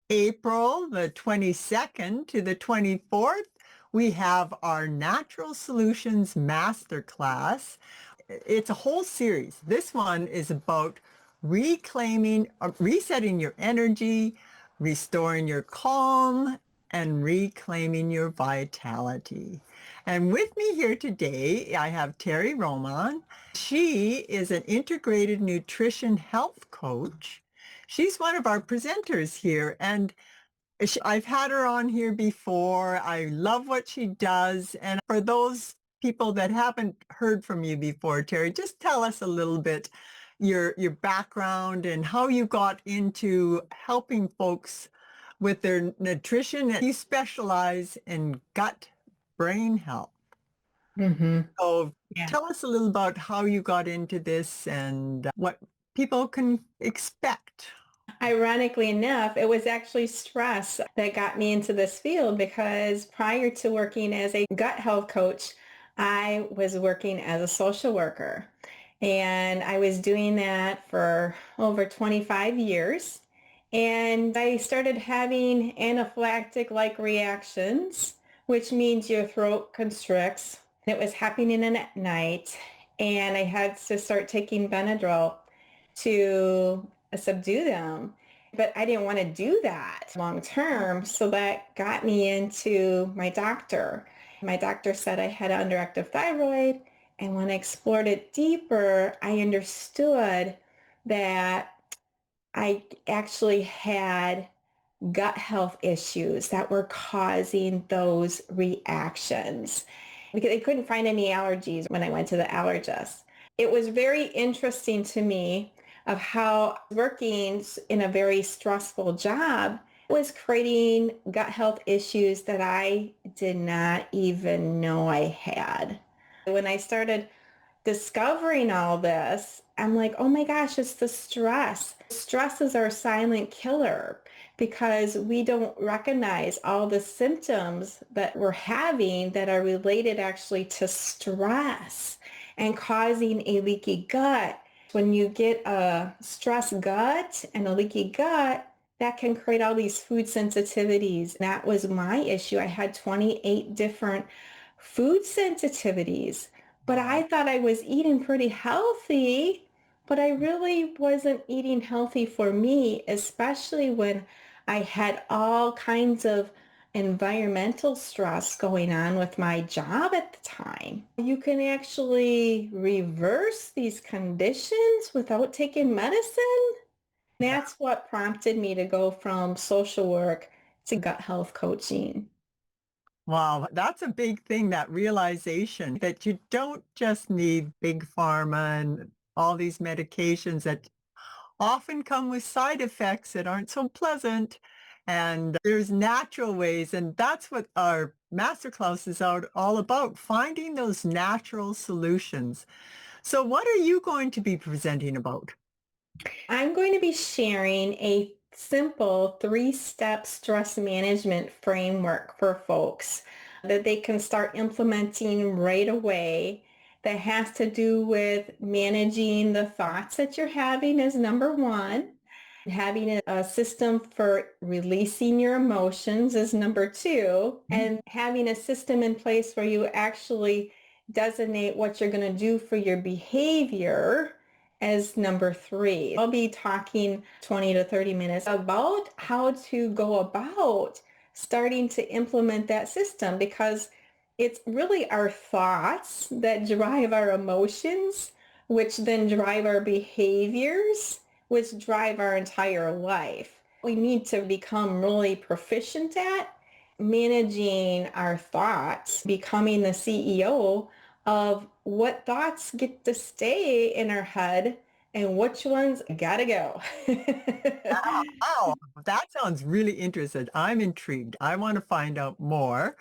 April the 22nd to the 24th, we have our Natural Solutions Masterclass. It's a whole series. This one is about reclaiming, resetting your energy, restoring your calm, and reclaiming your vitality. And with me here today, I have Terri Rahman. She is an integrated nutrition health coach. She's one of our presenters here, and I've had her on here before. I love what she does. And for those people that haven't heard from you before, Terri, just tell us a little bit your background and how you got into helping folks with their nutrition. You specialize in gut brain health. Mm-hmm. So Yeah. tell us a little about how you got into this and what people can expect. Ironically enough, it was actually stress that got me into this field because prior to working as a gut health coach, I was working as a social worker. And I was doing that for over 25 years. And I started having anaphylactic-like reactions, which means your throat constricts. It was happening at night. And I had to start taking Benadryl to subdue them. But I didn't want to do that long term. So that got me into my doctor. My doctor said I had underactive thyroid. And when I explored it deeper, I understood that I actually had gut health issues that were causing those reactions because they couldn't find any allergies when I went to the allergist. It was very interesting to me of how working in a very stressful job was creating gut health issues that I did not even know I had. When I started discovering all this, I'm like, oh my gosh, it's the stress. Stress is our silent killer because we don't recognize all the symptoms that we're having that are related actually to stress and causing a leaky gut. When you get a stressed gut and a leaky gut, that can create all these food sensitivities. That was my issue. I had 28 different food sensitivities, but I thought I was eating pretty healthy, but I really wasn't eating healthy for me, especially when I had all kinds of environmental stress going on with my job at the time. You can actually reverse these conditions without taking medicine. That's what prompted me to go from social work to gut health coaching. Wow, that's a big thing, that realization that you don't just need big pharma and all these medications that often come with side effects that aren't so pleasant. And there's natural ways, and that's what our masterclass is all about, finding those natural solutions. So what are you going to be presenting about? I'm going to be sharing a simple three-step stress management framework for folks that they can start implementing right away that has to do with managing the thoughts that you're having as number one. Having a system for releasing your emotions is number two, and having a system in place where you actually designate what you're going to do for your behavior as number three. I'll be talking 20 to 30 minutes about how to go about starting to implement that system because it's really our thoughts that drive our emotions, which then drive our behaviors, which drive our entire life. We need to become really proficient at managing our thoughts, becoming the CEO of what thoughts get to stay in our head and which ones gotta go. Oh, that sounds really interesting. I'm intrigued. I want to find out more.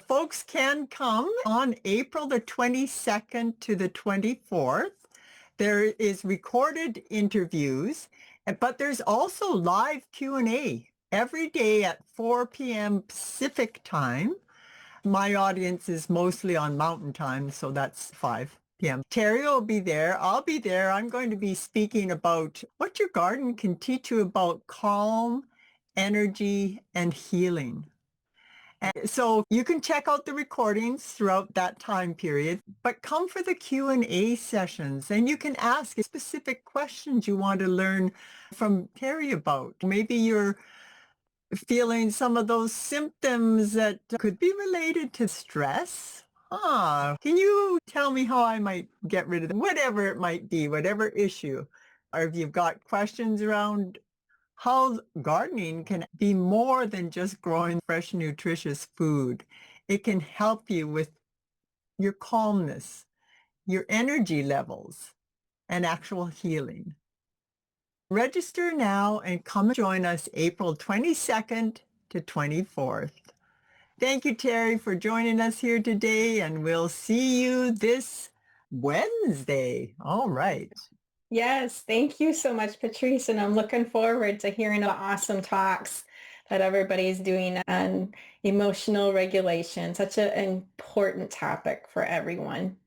Folks can come on April the 22nd to the 24th. There is recorded interviews, but there's also live Q&A every day at 4 p.m. Pacific time. My audience is mostly on Mountain Time, so that's 5 p.m. Terri will be there. I'll be there. I'm going to be speaking about what your garden can teach you about calm energy, and healing. And so you can check out the recordings throughout that time period, but come for the Q&A sessions and you can ask specific questions you want to learn from Terri about. Maybe you're feeling some of those symptoms that could be related to stress. Can you tell me how I might get rid of them? Whatever it might be, whatever issue. Or if you've got questions around how gardening can be more than just growing fresh, nutritious food. It can help you with your calmness, your energy levels, and actual healing. Register now and come join us April 22nd to 24th. Thank you, Terri, for joining us here today, and we'll see you this Wednesday. All right. Yes, thank you so much, Patrice. And I'm looking forward to hearing the awesome talks that everybody's doing on emotional regulation, such an important topic for everyone.